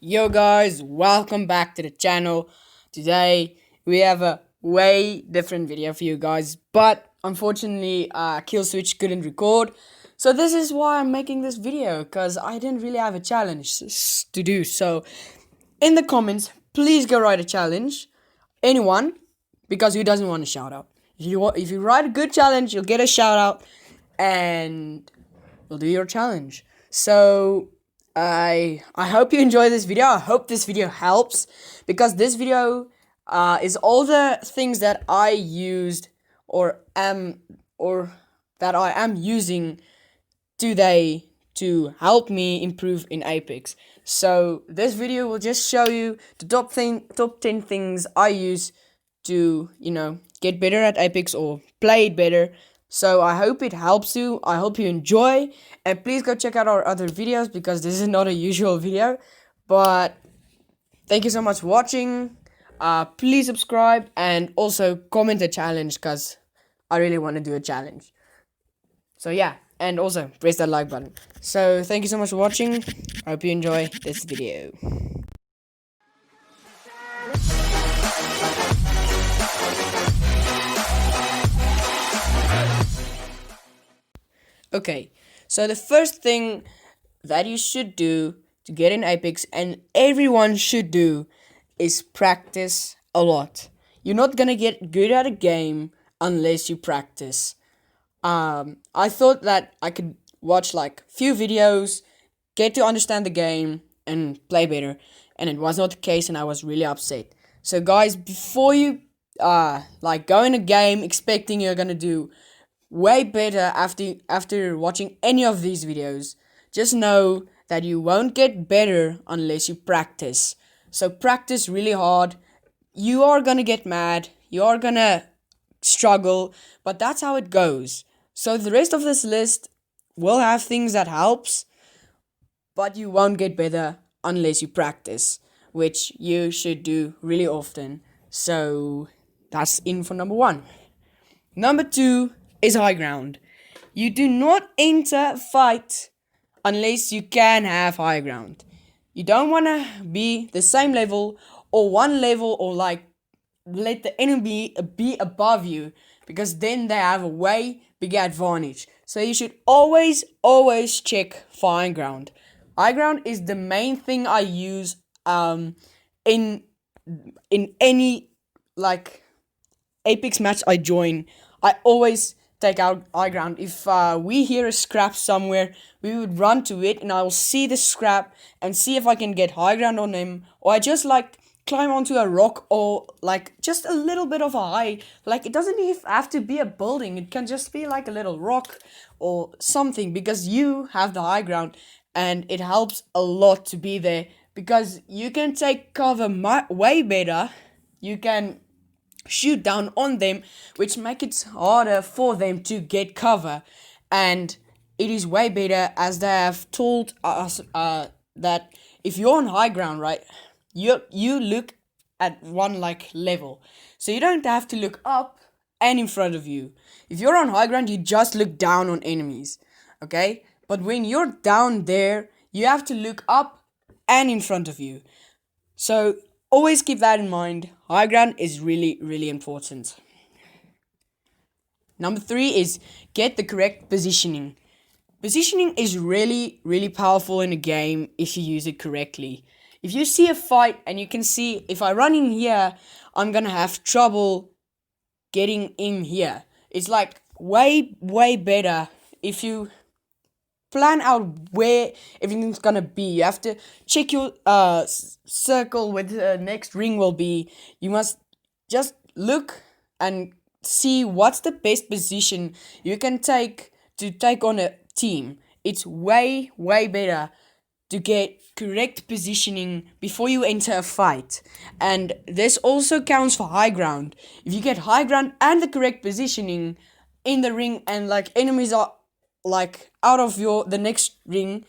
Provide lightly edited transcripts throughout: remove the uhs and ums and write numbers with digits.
Yo guys, welcome back to the channel. Today we have a way different video for you guys, but unfortunately Killswitch couldn't record. So this is why I'm making this video, because I didn't really have a challenge to do. So in the comments, please go write a challenge. Anyone, because who doesn't want a shout out? If you write a good challenge, you'll get a shout out and we'll do your challenge. So I hope you enjoy this video. I hope this video helps, because this video is all the things that I used or that I am using today to help me improve in Apex. So this video will just show you the top 10 things I use to, get better at Apex or play it better. So I hope it helps you. I hope you enjoy, and please go check out our other videos, because this is not a usual video. But thank you so much for watching. Please subscribe and also comment a challenge, because I really want to do a challenge. So yeah, and also press that like button. So thank you so much for watching. I hope you enjoy this video. Okay, so the first thing that you should do to get in Apex, and everyone should do, is practice a lot. You're not gonna get good at a game unless you practice. I thought that I could watch like few videos, get to understand the game, and play better, and it was not the case, and I was really upset. So guys, before you go in a game expecting you're gonna do way better after watching any of these videos, just know that you won't get better unless you practice. So practice really hard. You are gonna get mad, you are gonna struggle, but that's how it goes. So the rest of this list will have things that helps, but you won't get better unless you practice, which you should do really often. So that's info number 1. Number 2 is high ground. You do not enter a fight unless you can have high ground. You don't want to be the same level or one level, or like let the enemy be above you, because then they have a way bigger advantage. So you should always check for high ground. High ground is the main thing I use in any like Apex match I join. I always take out high ground. If we hear a scrap somewhere, we would run to it, and I will see the scrap and see if I can get high ground on him, or I just like climb onto a rock, or like just a little bit of a high. Like, it doesn't even have to be a building, it can just be like a little rock or something, because you have the high ground, and it helps a lot to be there, because you can take cover way better. You can shoot down on them, which makes it harder for them to get cover, and it is way better, as they have told us that if you're on high ground, right, you look at one like level, so you don't have to look up and in front of you. If you're on high ground, you just look down on enemies, okay? But when you're down there, you have to look up and in front of you. So always keep that in mind. High ground is really important. Number 3 is get the correct positioning. Positioning is really powerful in a game if you use it correctly. If you see a fight and you can see, if I run in here, I'm gonna have trouble getting in here. It's like way better if you plan out where everything's gonna be. You have to check your circle where the next ring will be. You must just look and see what's the best position you can take to take on a team. It's way better to get correct positioning before you enter a fight. And this also counts for high ground. If you get high ground and the correct positioning in the ring, and like enemies are like out of the next ring,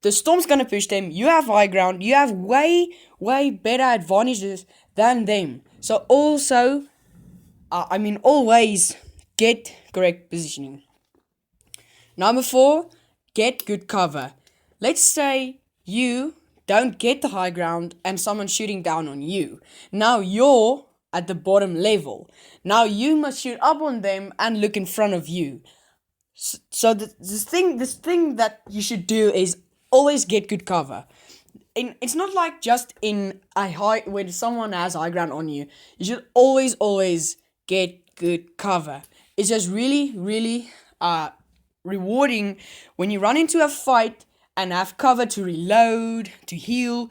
the storm's gonna push them. You have high ground, you have way better advantages than them. So also always get correct positioning. Number 4, get good cover. Let's say you don't get the high ground and someone's shooting down on you. Now you're at the bottom level. Now you must shoot up on them and look in front of you. So this thing that you should do is always get good cover. It's not like just in a high when someone has high ground on you. You should always get good cover. It's just really rewarding when you run into a fight and have cover to reload, to heal,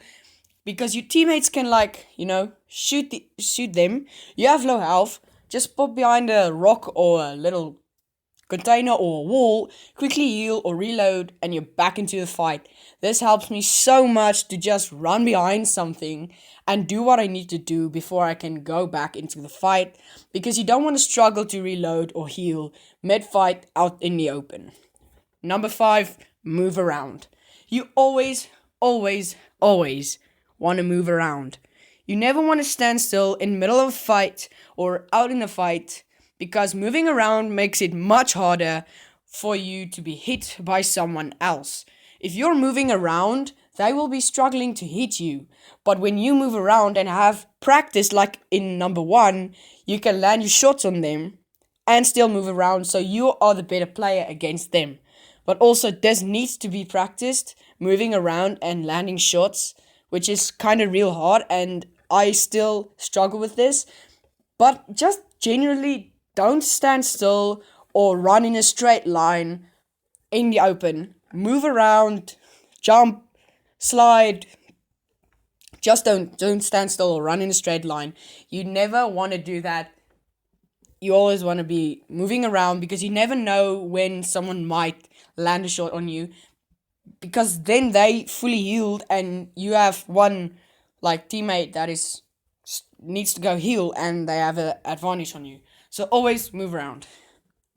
because your teammates can shoot them. You have low health, just pop behind a rock or a little container or a wall, quickly heal or reload, and you're back into the fight. This helps me so much to just run behind something and do what I need to do before I can go back into the fight, because you don't want to struggle to reload or heal mid-fight out in the open. Number 5, move around. You always want to move around. You never want to stand still in the middle of a fight or out in a fight, because moving around makes it much harder for you to be hit by someone else. If you're moving around, they will be struggling to hit you. But when you move around and have practice, like in number 1, you can land your shots on them and still move around, so you are the better player against them. But also, this needs to be practiced, moving around and landing shots, which is kind of real hard, and I still struggle with this. But just generally, don't stand still or run in a straight line in the open. Move around, jump, slide. Just don't stand still or run in a straight line. You never want to do that. You always want to be moving around, because you never know when someone might land a shot on you, because then they fully healed and you have one teammate that needs to go heal and they have an advantage on you. So always move around.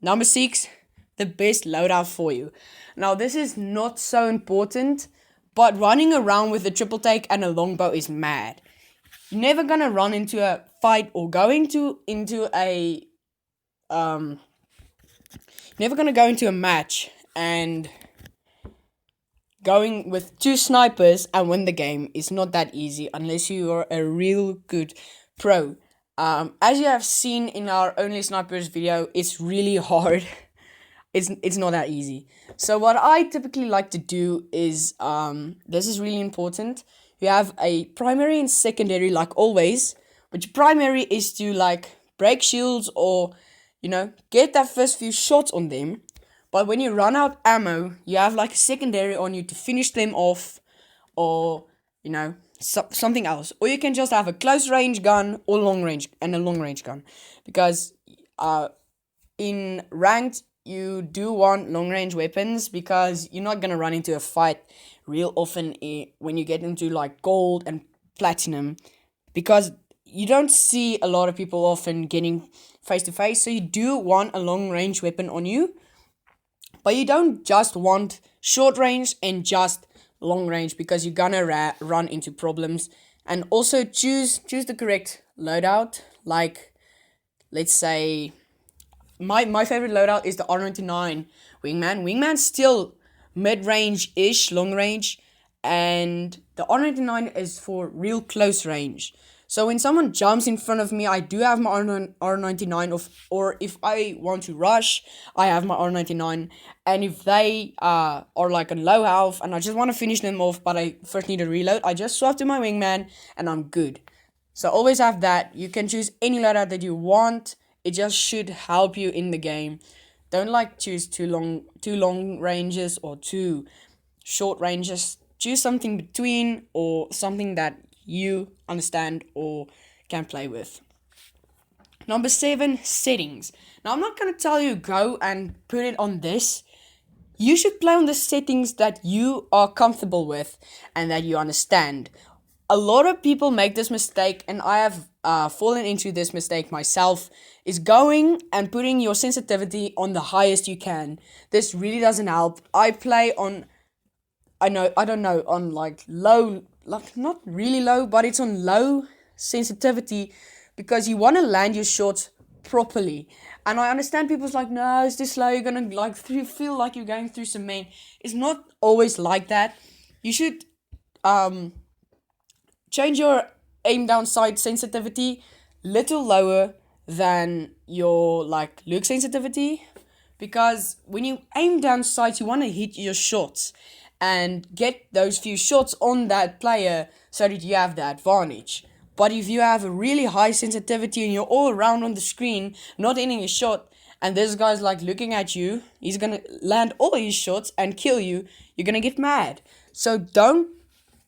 Number 6, the best loadout for you. Now this is not so important, but running around with a triple take and a longbow is mad. You're never gonna run into a fight or never gonna go into a match and going with 2 snipers and win the game is not that easy unless you are a real good pro. As you have seen in our Only Snipers video, it's really hard. It's not that easy. So what I typically like to do is, this is really important. You have a primary and secondary like always, but your primary is to break shields or, get that first few shots on them. But when you run out ammo, you have a secondary on you to finish them off, or, something else. Or you can just have a close range gun or long range gun, because in ranked you do want long range weapons, because you're not gonna run into a fight real often when you get into gold and platinum, because you don't see a lot of people often getting face to face. So you do want a long range weapon on you, but you don't just want short range and just long range, because you're gonna run into problems. And also choose the correct loadout. Let's say my favorite loadout is the R99 Wingman. Wingman's still mid-range-ish, long range, and the R99 is for real close range. So when someone jumps in front of me, I do have my R99 or if I want to rush, I have my R99. And if they are on low health and I just want to finish them off, but I first need to reload, I just swap to my Wingman and I'm good. So always have that. You can choose any loadout that you want. It just should help you in the game. Don't choose too long ranges or too short ranges. Choose something between, or something that you understand or can play with. Number 7, settings. Now I'm not going to tell you go and put it on this. You should play on the settings that you are comfortable with and that you understand. A lot of people make this mistake, and I have fallen into this mistake myself, is going and putting your sensitivity on the highest you can. This really doesn't help. I play on, on low, not really low, but it's on low sensitivity, because you want to land your shots properly. And I understand people's no, it's this low, you're gonna feel like you're going through cement. It's not always like that. You should um change your aim down sight sensitivity little lower than your like look sensitivity, because when you aim down sight you want to hit your shots and get those few shots on that player so that you have the advantage. But if you have a really high sensitivity and you're all around on the screen not hitting a shot, and this guy's like looking at you, he's gonna land all his shots and kill you, you're gonna get mad. So don't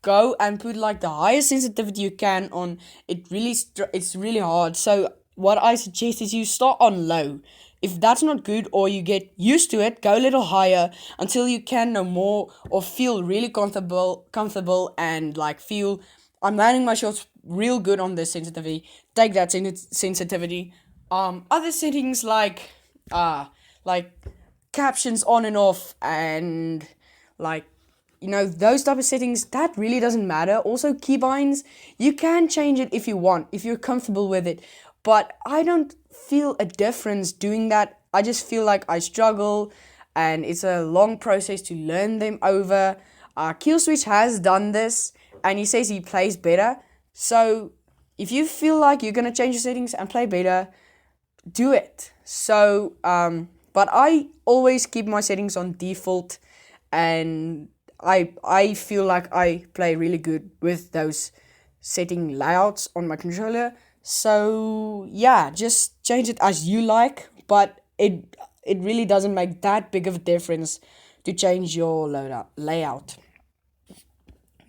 go and put like the highest sensitivity you can on it. It's really hard. So what I suggest is you start on low. If that's not good or you get used to it, go a little higher until you can know more or feel really comfortable and like feel I'm landing my shots real good on this sensitivity. Take that sensitivity. Other settings like captions on and off, and like those type of settings, that really doesn't matter. Also keybinds, you can change it if you want, if you're comfortable with it, but I don't feel a difference doing that. I just feel like I struggle and it's a long process to learn them over. Killswitch has done this and he says he plays better. So if you feel like you're gonna change your settings and play better, do it. So but I always keep my settings on default, and I feel like I play really good with those setting layouts on my controller. So yeah, just change it as you like, but it really doesn't make that big of a difference to change your loadout layout.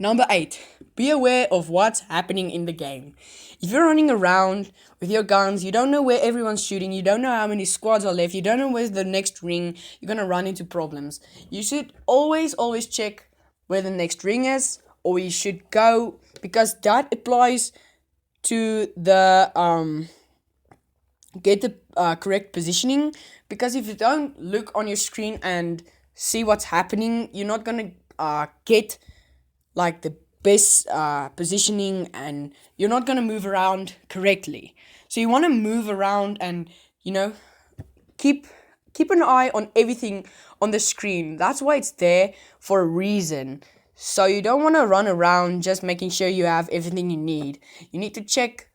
Number 8, be aware of what's happening in the game. If you're running around with your guns, you don't know where everyone's shooting, you don't know how many squads are left, you don't know where's the next ring, you're gonna run into problems. You should always check where the next ring is, or you should go, because that applies to the get the correct positioning. Because if you don't look on your screen and see what's happening, you're not gonna get like the best positioning, and you're not gonna move around correctly. So you want to move around and keep an eye on everything on the screen. That's why it's there for a reason. So you don't want to run around just making sure you have everything you need. You need to check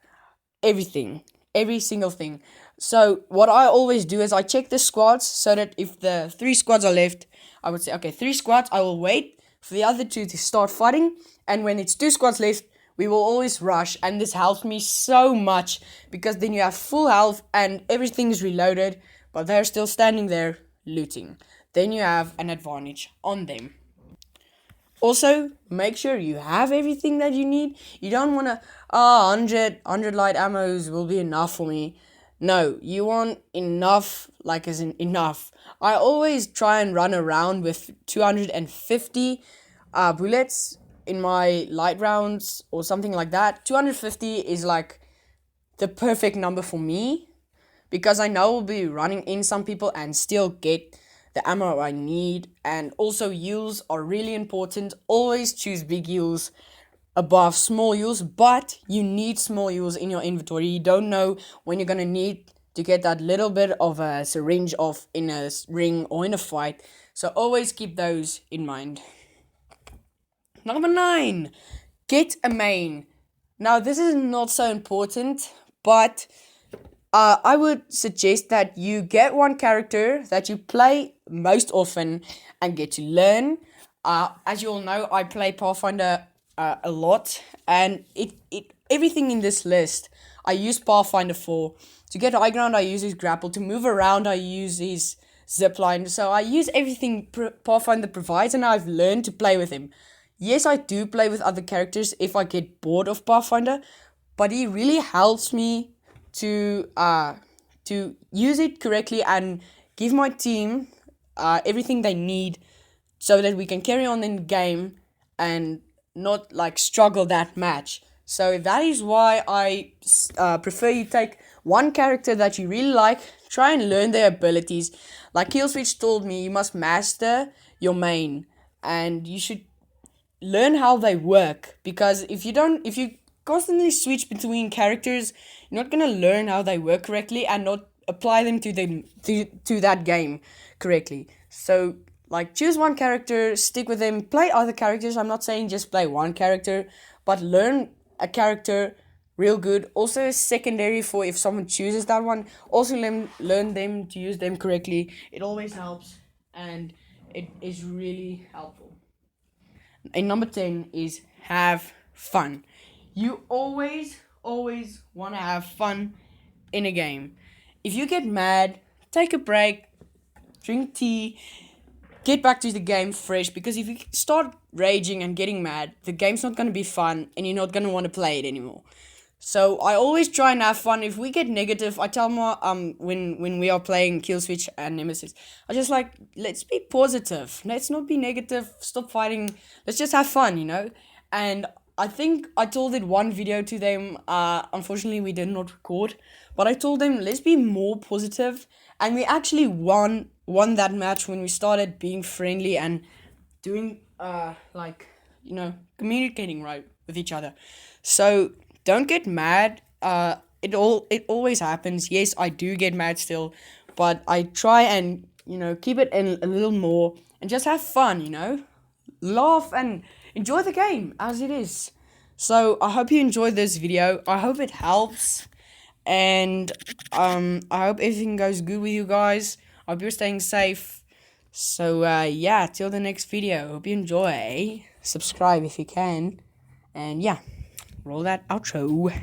everything, every single thing. So what I always do is I check the squads, so that if the 3 squads are left, I would say, okay, 3 squads, I will wait for the other 2 to start fighting, and when it's 2 squads left, we will always rush, and this helps me so much, because then you have full health and everything's reloaded, but they're still standing there looting. Then you have an advantage on them. Also, make sure you have everything that you need. You don't want to, 100 light ammos will be enough for me. No, you want enough, like as in enough. I always try and run around with 250 bullets in my light rounds or something like that. 250 is like the perfect number for me, because I know I'll be running in some people and still get the ammo I need. And also heals are really important. Always choose big heals above small heals, but you need small heals in your inventory. You don't know when you're gonna need to get that little bit of a syringe off in a ring or in a fight. So always keep those in mind. Number 9, get a main. Now this is not so important, but I would suggest that you get one character that you play most often and get to learn. As you all know, I play Pathfinder a lot, and it everything in this list I use Pathfinder for. To get high ground, I use his grapple. To move around, I use his zipline. So I use everything Pathfinder provides, and I've learned to play with him. Yes, I do play with other characters if I get bored of Pathfinder, but he really helps me to use it correctly and give my team everything they need, so that we can carry on in the game and not like struggle that match. So that is why I prefer you take one character that you really like, try and learn their abilities. Like Killswitch told me, you must master your main, and you should learn how they work, because if you constantly switch between characters, you're not gonna learn how they work correctly and not apply them to that game correctly. So like choose one character, stick with him, play other characters. I'm not saying just play one character, but learn a character real good. Also secondary for if someone chooses that one. Also learn them to use them correctly. It always helps and it is really helpful. And number 10 is have fun. You always want to have fun in a game. If you get mad, take a break, drink tea, get back to the game fresh, because if you start raging and getting mad, the game's not going to be fun and you're not going to want to play it anymore. So I always try and have fun. If we get negative, I tell more when we are playing Killswitch and Nemesis, I just like, let's be positive. Let's not be negative. Stop fighting. Let's just have fun, you know? And I think I told it one video to them. Unfortunately, we did not record, but I told them let's be more positive, and we actually won that match when we started being friendly and doing like, you know, communicating right with each other. So don't get mad. It always happens. Yes, I do get mad still, but I try and, you know, keep it in a little more and just have fun, you know, laugh and enjoy the game as it is. So I hope you enjoyed this video. I hope it helps, and I hope everything goes good with you guys. I hope you're staying safe. So yeah, till the next video. Hope you enjoy. Subscribe if you can, and yeah, roll that outro.